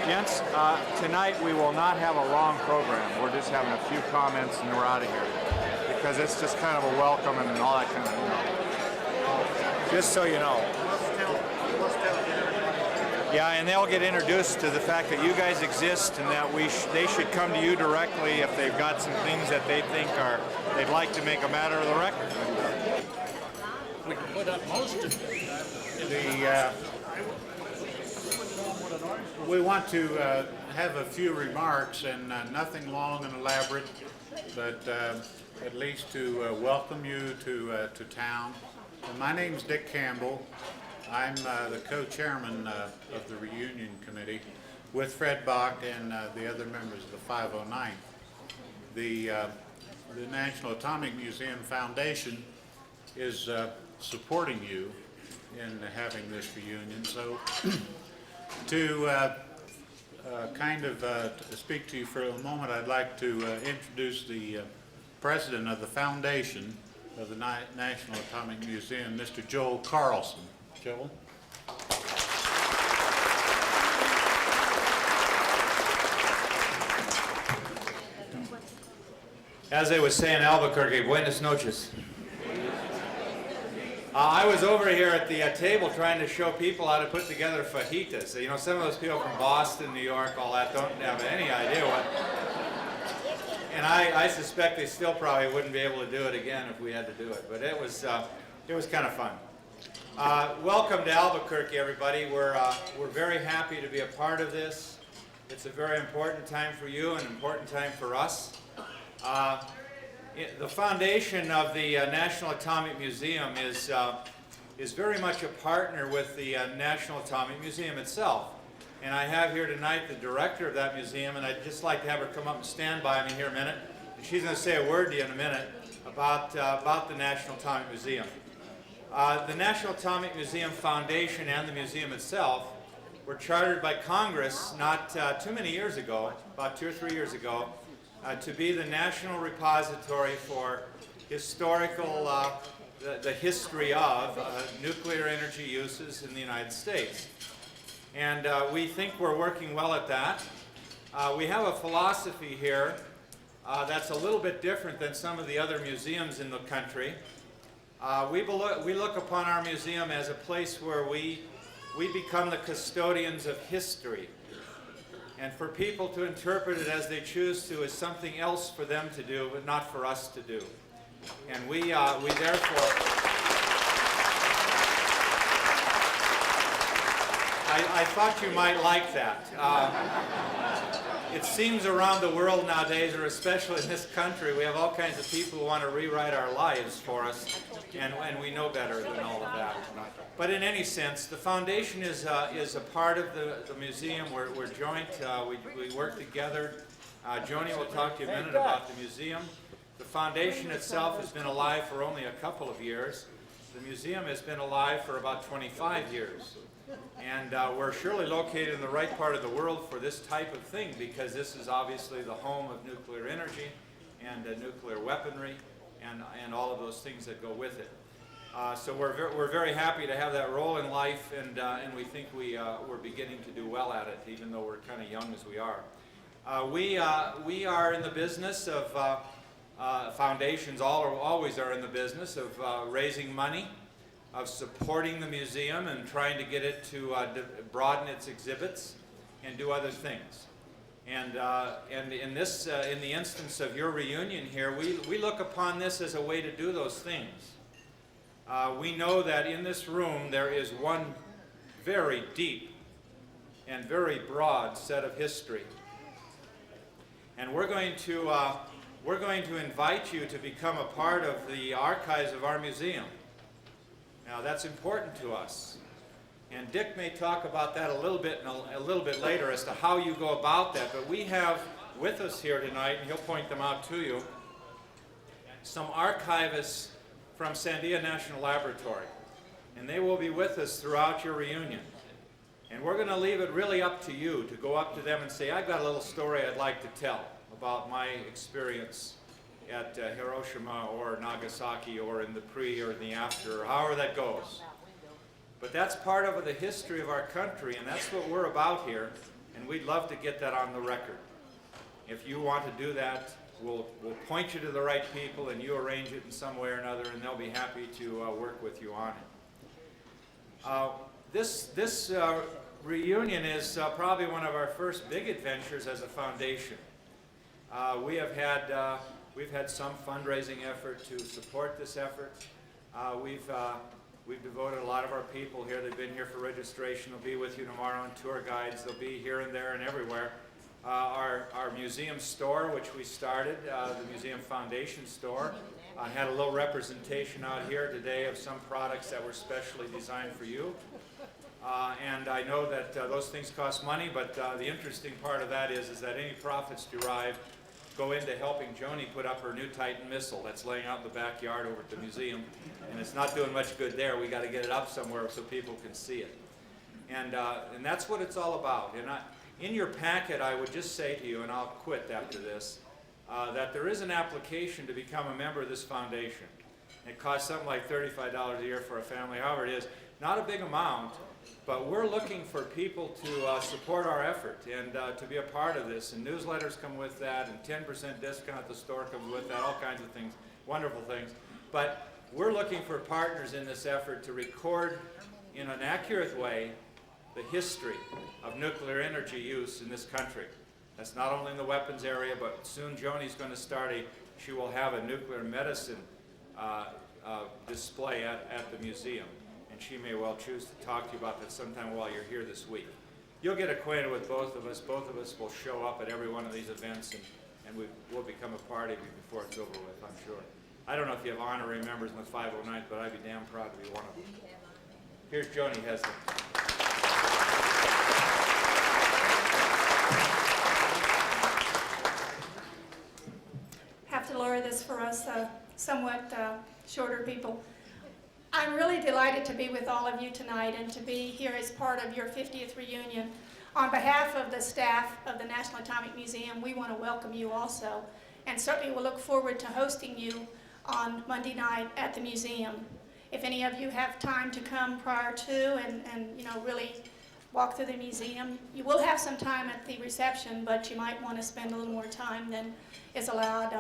Gents, tonight we will not have a long program. We're just having a few comments and we're out of here. Because it's just kind of a welcome and all that kind of, just so you know. Yeah, and they'll get introduced to the fact that you guys exist and that they should come to you directly if they've got some things that they think they'd like to make a matter of the record. We can put up most of we want to have a few remarks and nothing long and elaborate, but at least to welcome you to town. My name's Dick Campbell. I'm the co-chairman of the reunion committee with Fred Bach and the other members of the 509. The National Atomic Museum Foundation is supporting you in having this reunion. So to speak to you for a moment, I'd like to introduce the president of the foundation of the National Atomic Museum, Mr. Joel Carlson. Joel? As they would say in Albuquerque, buenas noches. I was over here at the table trying to show people how to put together fajitas. You know, some of those people from Boston, New York, all that don't have any idea what. And I suspect they still probably wouldn't be able to do it again if we had to do it. But it was kind of fun. Welcome to Albuquerque, everybody. We're very happy to be a part of this. It's a very important time for you and an important time for us. The foundation of the National Atomic Museum is very much a partner with the National Atomic Museum itself. And I have here tonight the director of that museum, and I'd just like to have her come up and stand by me here a minute. And she's going to say a word to you in a minute about the National Atomic Museum. The National Atomic Museum Foundation and the museum itself were chartered by Congress not too many years ago, about 2 or 3 years ago, to be the national repository for historical, the history of nuclear energy uses in the United States. And we think we're working well at that. We have a philosophy here that's a little bit different than some of the other museums in the country. We look upon our museum as a place where we become the custodians of history. And for people to interpret it as they choose to is something else for them to do, but not for us to do. And we therefore, I thought you might like that. It seems around the world nowadays, or especially in this country, we have all kinds of people who want to rewrite our lives for us, and we know better than all of that. But in any sense, the foundation is a part of the museum. We're joint. We work together. Joni will talk to you a minute about the museum. The foundation itself has been alive for only a couple of years. The museum has been alive for about 25 years. And we're surely located in the right part of the world for this type of thing, because this is obviously the home of nuclear energy and nuclear weaponry and all of those things that go with it. So we're very happy to have that role in life, and we think we're beginning to do well at it, even though we're kind of young as we are. We are in the business of, foundations always are in the business of raising money, of supporting the museum and trying to get it to broaden its exhibits and do other things. And in the instance of your reunion here, we look upon this as a way to do those things. We know that in this room there is one very deep and very broad set of history. And we're going to invite you to become a part of the archives of our museum. Now that's important to us. And Dick may talk about that a little bit later as to how you go about that. But we have with us here tonight, and he'll point them out to you, some archivists from Sandia National Laboratory. And they will be with us throughout your reunion. And we're going to leave it really up to you to go up to them and say, I've got a little story I'd like to tell about my experience at Hiroshima or Nagasaki or in the pre or in the after, or however that goes. But that's part of the history of our country, and that's what we're about here. and we'd love to get that on the record. If you want to do that, we'll point you to the right people, and you arrange it in some way or another, and they'll be happy to work with you on it. This reunion is probably one of our first big adventures as a foundation. We've had some fundraising effort to support this effort. We've devoted a lot of our people here. They've been here for registration. They'll be with you tomorrow on tour guides. They'll be here and there and everywhere. Our museum store, which we started, the Museum Foundation store, had a little representation out here today of some products that were specially designed for you. And I know that those things cost money, but the interesting part of that is that any profits derived go into helping Joni put up her new Titan missile that's laying out in the backyard over at the museum. And it's not doing much good there. We got to get it up somewhere so people can see it. And that's what it's all about. And in your packet, I would just say to you, and I'll quit after this, that there is an application to become a member of this foundation. It costs something like $35 a year for a family, however it is. Not a big amount, but we're looking for people to support our effort and to be a part of this. And newsletters come with that, and 10% discount at the store comes with that, all kinds of things, wonderful things. But we're looking for partners in this effort to record in an accurate way the history of nuclear energy use in this country. That's not only in the weapons area, but soon Joni's going to start she will have a nuclear medicine display at the museum. And she may well choose to talk to you about that sometime while you're here this week. You'll get acquainted with both of us. Both of us will show up at every one of these events, and we'll become a part of you before it's over with, I'm sure. I don't know if you have honorary members in the 509th, but I'd be damn proud to be one of them. Here's Joni Heslop. Have to lower this for us somewhat shorter people. I'm really delighted to be with all of you tonight and to be here as part of your 50th reunion. On behalf of the staff of the National Atomic Museum, we want to welcome you also, and certainly we'll look forward to hosting you on Monday night at the museum. If any of you have time to come prior to and really walk through the museum, you will have some time at the reception, but you might want to spend a little more time than is allowed,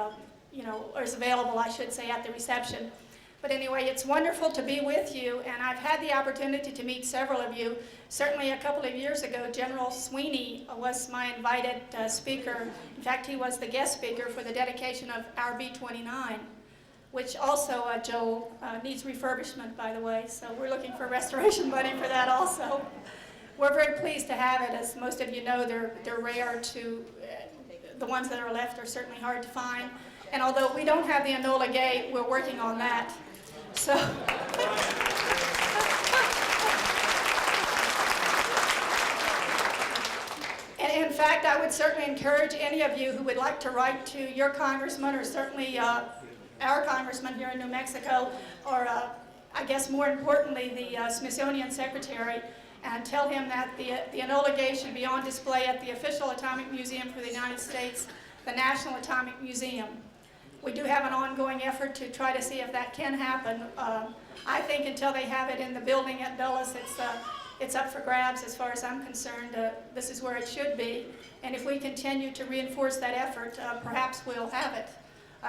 or is available, I should say, at the reception. But anyway, it's wonderful to be with you, and I've had the opportunity to meet several of you. Certainly a couple of years ago, General Sweeney was my invited speaker. In fact, he was the guest speaker for the dedication of our B-29, which also, Joel, needs refurbishment, by the way, so we're looking for restoration money for that also. We're very pleased to have it. As most of you know, they're rare to, the ones that are left are certainly hard to find. And although we don't have the Enola Gay, we're working on that. So, and in fact, I would certainly encourage any of you who would like to write to your congressman, or certainly our congressman here in New Mexico, or I guess more importantly, the Smithsonian Secretary, and tell him that the Enola Gay should be on display at the official Atomic Museum for the United States, the National Atomic Museum. We do have an ongoing effort to try to see if that can happen. I think until they have it in the building at Dulles, it's up for grabs as far as I'm concerned. This is where it should be. And if we continue to reinforce that effort, perhaps we'll have it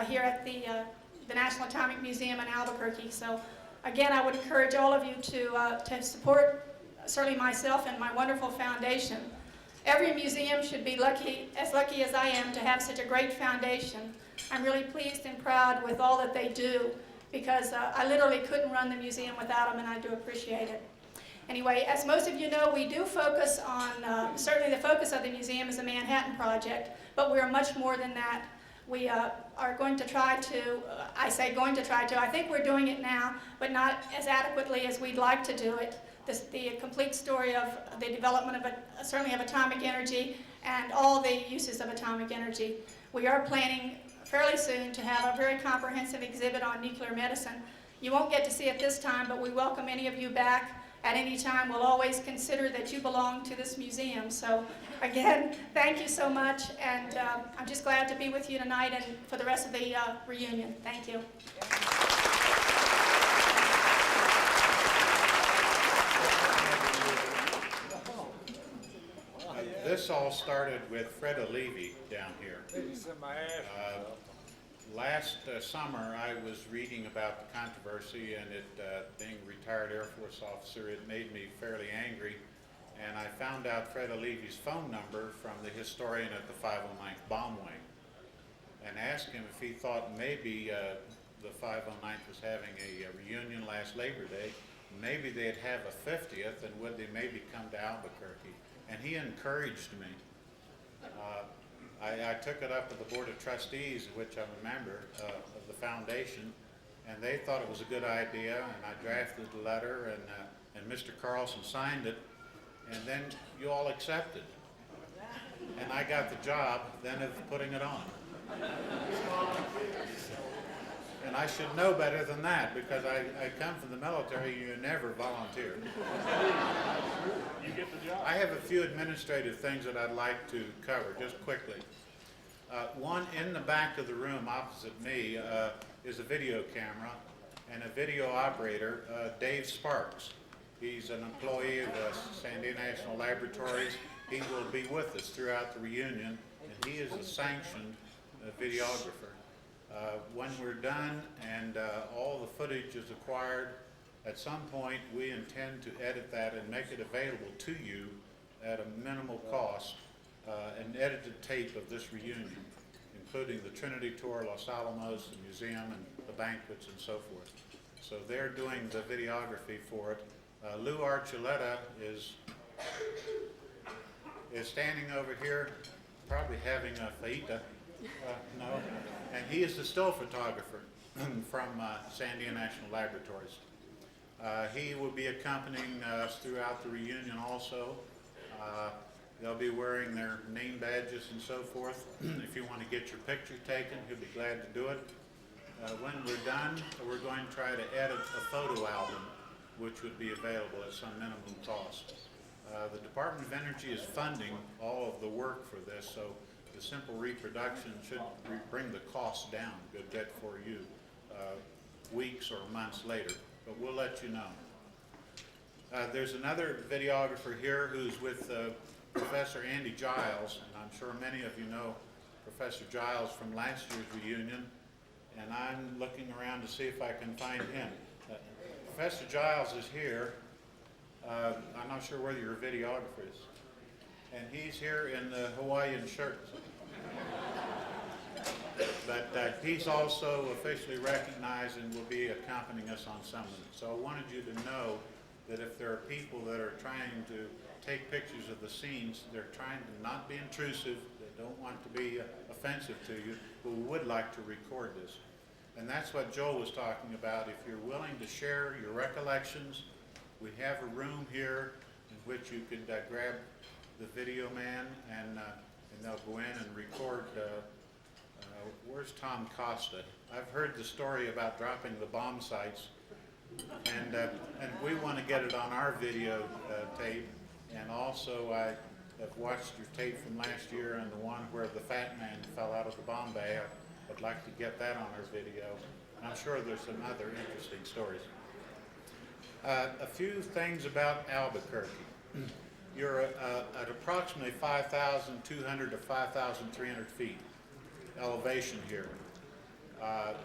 here at the National Atomic Museum in Albuquerque. So again, I would encourage all of you to support certainly myself and my wonderful foundation. Every museum should be lucky as I am to have such a great foundation. I'm really pleased and proud with all that they do, because I literally couldn't run the museum without them, and I do appreciate it. Anyway, as most of you know, we do focus on, certainly the focus of the museum is the Manhattan Project, but we are much more than that. We are going to try to, I say going to try to, I think we're doing it now, but not as adequately as we'd like to do it. The complete story of the development of, certainly of atomic energy and all the uses of atomic energy. We are planning fairly soon to have a very comprehensive exhibit on nuclear medicine. You won't get to see it this time, but we welcome any of you back at any time. We'll always consider that you belong to this museum. So again, thank you so much, and I'm just glad to be with you tonight and for the rest of the reunion. Thank you. This all started with Fred Levy down here. Last summer, I was reading about the controversy, and being a retired Air Force officer, it made me fairly angry. And I found out Fred Levy's phone number from the historian at the 509th Bomb Wing, and asked him if he thought maybe the 509th was having a reunion last Labor Day. Maybe they'd have a 50th, and would they maybe come to Albuquerque? And he encouraged me. I took it up with the Board of Trustees, of which I'm a member of the foundation, and they thought it was a good idea, and I drafted the letter, and Mr. Carlson signed it, and then you all accepted. And I got the job then of putting it on. And I should know better than that, because I come from the military. You never volunteer. You get the job. I have a few administrative things that I'd like to cover just quickly. One, in the back of the room opposite me is a video camera and a video operator, Dave Sparks. He's an employee of Sandia National Laboratories. He will be with us throughout the reunion, and he is a sanctioned videographer. When we're done and all the footage is acquired, at some point we intend to edit that and make it available to you at a minimal cost, an edited tape of this reunion, including the Trinity Tour, Los Alamos, the museum, and the banquets and so forth. So they're doing the videography for it. Lou Archuleta is standing over here, probably having a fajita. No, and he is the still photographer from Sandia National Laboratories. He will be accompanying us throughout the reunion also. They'll be wearing their name badges and so forth. If you want to get your picture taken, he'll be glad to do it. When we're done, we're going to try to edit a photo album, which would be available at some minimum cost. The Department of Energy is funding all of the work for this, so the simple reproduction should bring the cost down a good bit for you weeks or months later, but we'll let you know. There's another videographer here who's with Professor Andy Giles, and I'm sure many of you know Professor Giles from last year's reunion, and I'm looking around to see if I can find him. Professor Giles is here. I'm not sure whether your videographer is. And he's here in the Hawaiian shirt. But he's also officially recognized and will be accompanying us on some of it. So I wanted you to know that if there are people that are trying to take pictures of the scenes, they're trying to not be intrusive, they don't want to be offensive to you, but we would like to record this. And that's what Joel was talking about. If you're willing to share your recollections, we have a room here in which you could grab the video man and they'll go in and record. Where's Tom Costa? I've heard the story about dropping the bomb sites, and we want to get it on our video tape. And also, I have watched your tape from last year and the one where the fat man fell out of the bomb bay. I'd like to get that on our video. And I'm sure there's some other interesting stories. A few things about Albuquerque. You're at approximately 5,200 to 5,300 feet elevation here.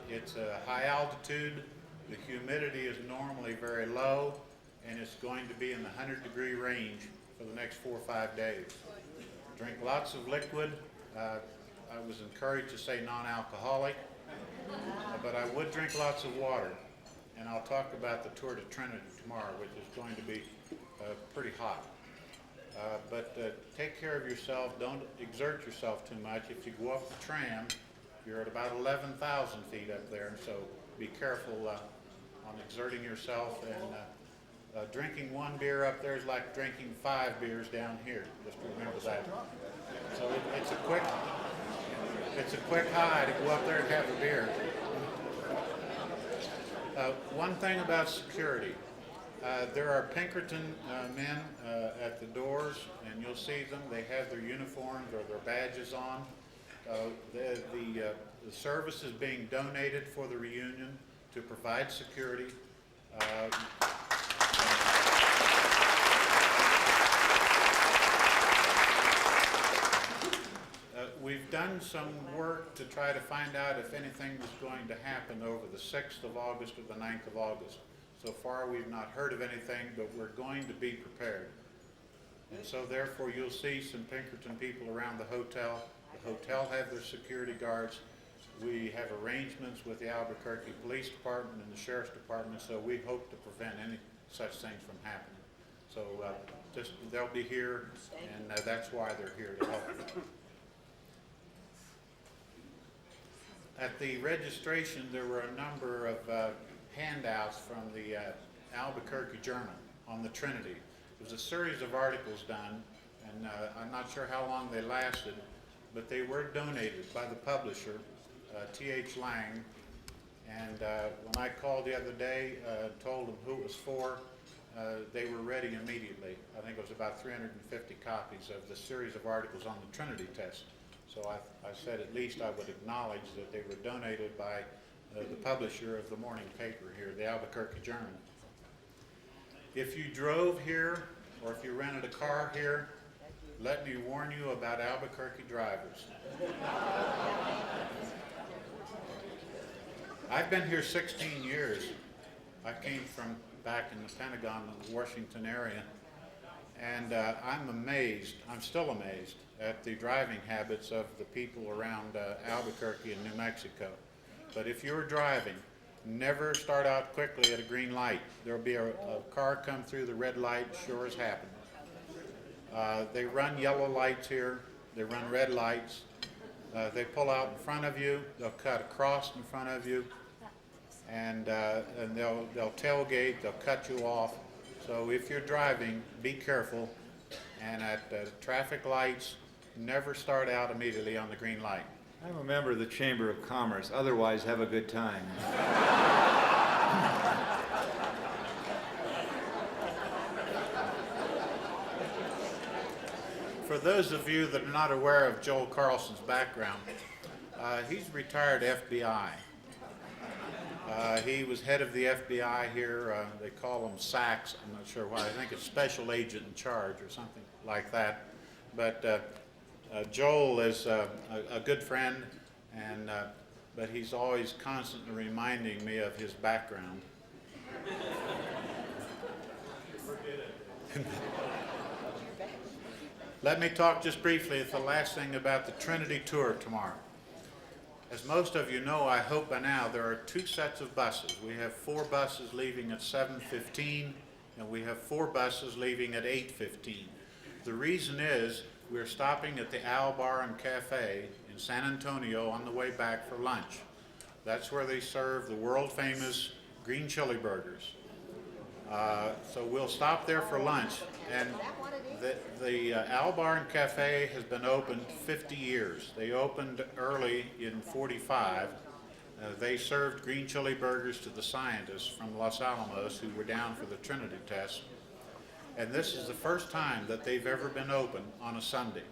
It's a high altitude. The humidity is normally very low, and it's going to be in the 100-degree range for the next 4 or 5 days. Drink lots of liquid. I was encouraged to say non-alcoholic, but I would drink lots of water. And I'll talk about the Tour de Trinity tomorrow, which is going to be pretty hot. But take care of yourself. Don't exert yourself too much. If you go up the tram, you're at about 11,000 feet up there, so be careful on exerting yourself. And drinking one beer up there is like drinking 5 beers down here. Just remember that. So it's a quick high to go up there and have a beer. One thing about security. There are Pinkerton men at the doors, and you'll see them. They have their uniforms or their badges on. The service is being donated for the reunion to provide security. done some work to try to find out if anything was going to happen over the 6th of August or the 9th of August. So far, we've not heard of anything, but we're going to be prepared. And so therefore, you'll see some Pinkerton people around the hotel. The hotel have their security guards. We have arrangements with the Albuquerque Police Department and the Sheriff's Department, so we hope to prevent any such things from happening. So they'll be here, and that's why they're here to help you. At the registration, there were a number of handouts from the Albuquerque Journal on the Trinity. It was a series of articles done, and I'm not sure how long they lasted, but they were donated by the publisher, T.H. Lang. And when I called the other day, told them who it was for, they were ready immediately. I think it was about 350 copies of the series of articles on the Trinity test. So I said at least I would acknowledge that they were donated by the publisher of the morning paper here, the Albuquerque Journal. If you drove here or if you rented a car here, let me warn you about Albuquerque drivers. I've been here 16 years. I came from back in the Pentagon in the Washington area, and I'm amazed, I'm still amazed at the driving habits of the people around Albuquerque and New Mexico. But if you're driving, never start out quickly at a green light. There'll be a car come through the red light, sure as happened. They run yellow lights here, they run red lights. They pull out in front of you, they'll cut across in front of you, and they'll tailgate, they'll cut you off. So if you're driving, be careful, and at traffic lights, never start out immediately on the green light. I'm a member of the Chamber of Commerce, otherwise have a good time. For those of you that are not aware of Joel Carlson's background, he's retired FBI. He was head of the FBI here. They call him SACS. I'm not sure why. I think it's Special Agent in Charge or something like that. But Joel is a good friend, and but he's always constantly reminding me of his background. Let me talk just briefly at the last thing about the Trinity Tour tomorrow. As most of you know, I hope by now, there are 2 sets of buses. We have 4 buses leaving at 7:15, and we have 4 buses leaving at 8:15. The reason is we're stopping at the Al Bar and Cafe in San Antonio on the way back for lunch. That's where they serve the world-famous green chili burgers. So we'll stop there for lunch. And the Al Bar and Cafe has been open 50 years. They opened early in 45. They served green chili burgers to the scientists from Los Alamos who were down for the Trinity test. And this is the first time that they've ever been open on a Sunday.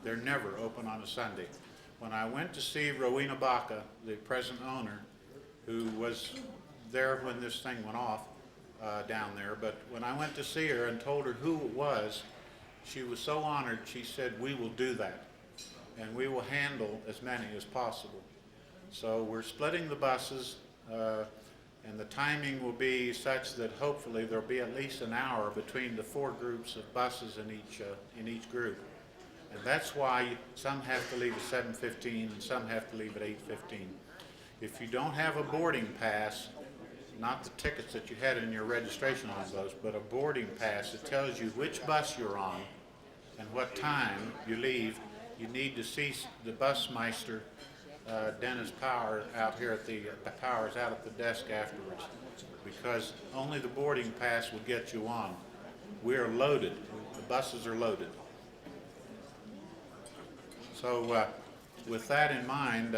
They're never open on a Sunday. When I went to see Rowena Baca, the present owner, who was there when this thing went off down there, but when I went to see her and told her who it was, she was so honored. She said, "We will do that, and we will handle as many as possible." So we're splitting the buses, and the timing will be such that hopefully there'll be at least an hour between the 4 groups of buses in each group. And that's why some have to leave at 7:15 and some have to leave at 8:15. If you don't have a boarding pass, not the tickets that you had in your registration on those, but a boarding pass that tells you which bus you're on and what time you leave, you need to see the busmeister, Dennis Power, out here at the Powers out at the desk afterwards, because only the boarding pass will get you on. We are loaded. The buses are loaded. So with that in mind,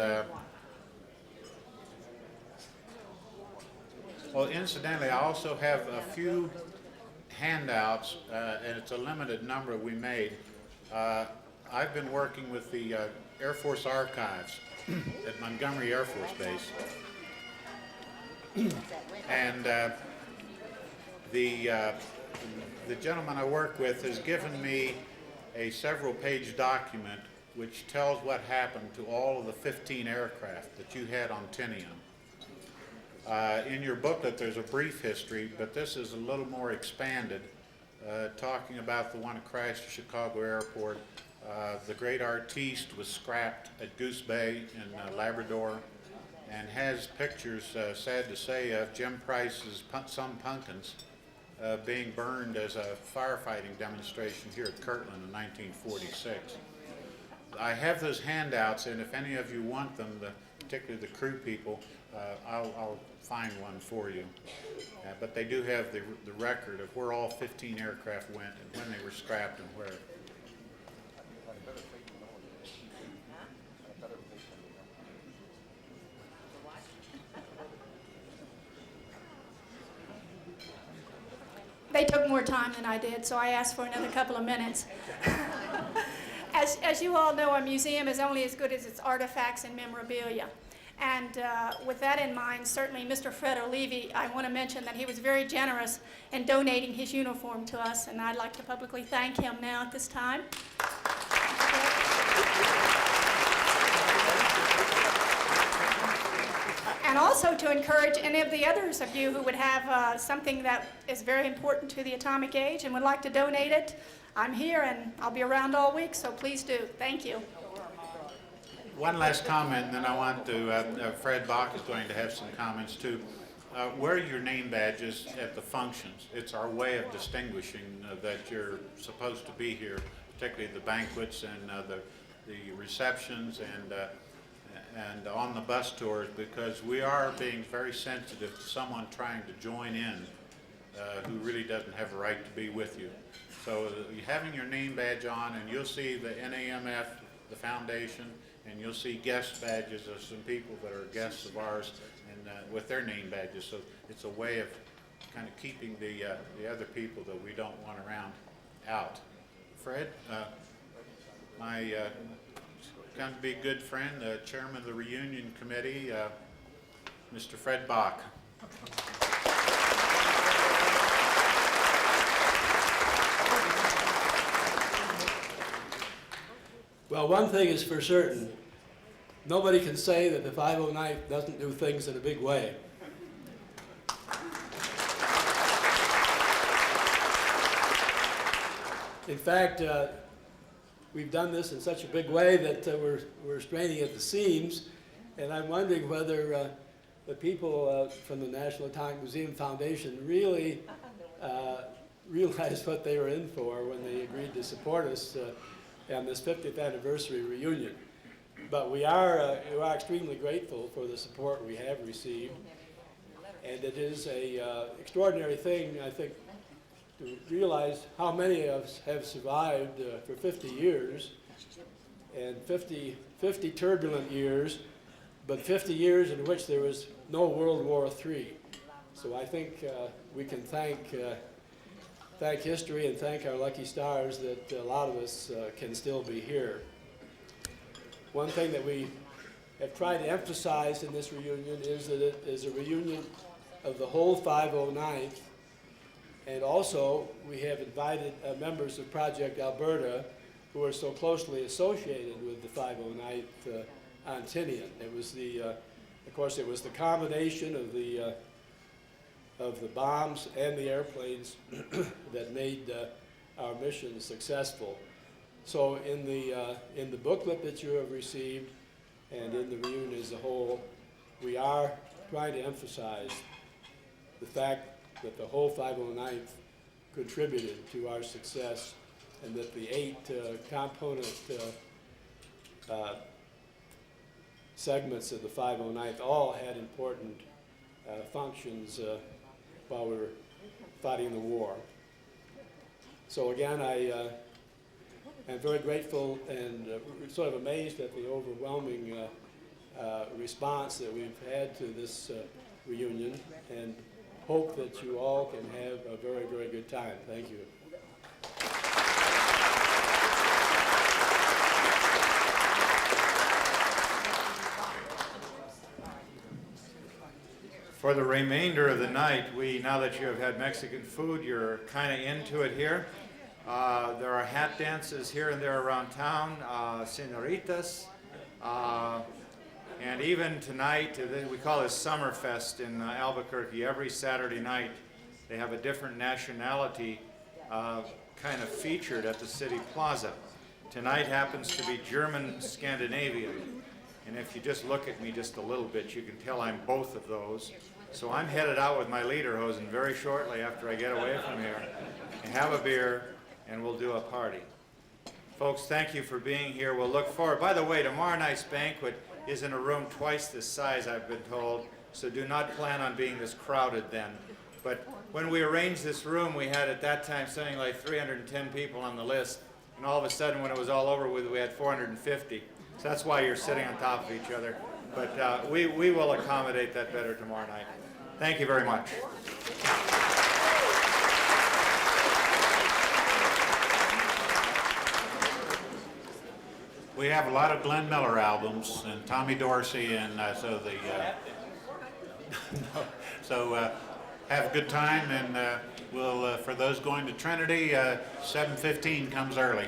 well, incidentally, I also have a few handouts, and it's a limited number we made. I've been working with the Air Force Archives at Montgomery Air Force Base. And the gentleman I work with has given me a several-page document which tells what happened to all of the 15 aircraft that you had on Tinian. In your booklet, there's a brief history, but this is a little more expanded, talking about the one that crashed at Chicago Airport. The Great Artiste was scrapped at Goose Bay in Labrador, and has pictures, sad to say, of Jim Price's Some Pumpkins being burned as a firefighting demonstration here at Kirtland in 1946. I have those handouts, and if any of you want them, particularly the crew people, I'll find one for you. But they do have the record of where all 15 aircraft went and when they were scrapped and where. They took more time than I did, so I asked for another couple of minutes. As you all know, a museum is only as good as its artifacts and memorabilia. And with that in mind, certainly Mr. Fred O'Leary, I want to mention that he was very generous in donating his uniform to us, and I'd like to publicly thank him now at this time. And also to encourage any of the others of you who would have something that is very important to the atomic age and would like to donate it. I'm here and I'll be around all week, so please do. Thank you. One last comment, and then I want to, Fred Bach is going to have some comments too. Wear your name badges at the functions. It's our way of distinguishing that you're supposed to be here, particularly the banquets and the receptions and on the bus tours, because we are being very sensitive to someone trying to join in who really doesn't have a right to be with you. So having your name badge on, and you'll see the NAMF, the foundation, and you'll see guest badges of some people that are guests of ours and with their name badges. So it's a way of kind of keeping the other people that we don't want around out. Fred, my going to be a good friend, the chairman of the reunion committee, Mr. Fred Bach. Well, one thing is for certain, nobody can say that the 509th doesn't do things in a big way. In fact, we've done this in such a big way that we're straining at the seams, and I'm wondering whether the people from the National Atomic Museum Foundation really realized what they were in for when they agreed to support us on this 50th anniversary reunion. But we are extremely grateful for the support we have received, and it is a extraordinary thing, I think, to realize how many of us have survived for 50 years, and 50 turbulent years, but 50 years in which there was no World War III. So I think we can thank history and thank our lucky stars that a lot of us can still be here. One thing that we have tried to emphasize in this reunion is that it is a reunion of the whole 509th. And also, we have invited members of Project Alberta who are so closely associated with the 509th on Tinian. It was of course, it was the combination of the bombs and the airplanes that made our mission successful. So in the booklet that you have received and in the reunion as a whole, we are trying to emphasize the fact that the whole 509th contributed to our success, and that the 8 component segments of the 509th all had important functions while we were fighting the war. So again, I am very grateful and sort of amazed at the overwhelming response that we've had to this reunion, and hope that you all can have a very, very good time. Thank you. For the remainder of the night, now that you have had Mexican food, you're kind of into it here. There are hat dances here and there around town, senoritas, and even tonight, we call this Summerfest in Albuquerque. Every Saturday night, they have a different nationality kind of featured at the city plaza. Tonight happens to be German Scandinavian. And if you just look at me just a little bit, you can tell I'm both of those. So I'm headed out with my lederhosen very shortly after I get away from here and have a beer, and we'll do a party. Folks, thank you for being here. We'll look forward. By the way, tomorrow night's banquet is in a room twice this size, I've been told, so do not plan on being this crowded then. But when we arranged this room, we had at that time something like 310 people on the list, and all of a sudden when it was all over with, we had 450. So that's why you're sitting on top of each other. But we will accommodate that better tomorrow night. Thank you very much. We have a lot of Glenn Miller albums and Tommy Dorsey, and have a good time, and we'll for those going to Trinity, 7:15 comes early.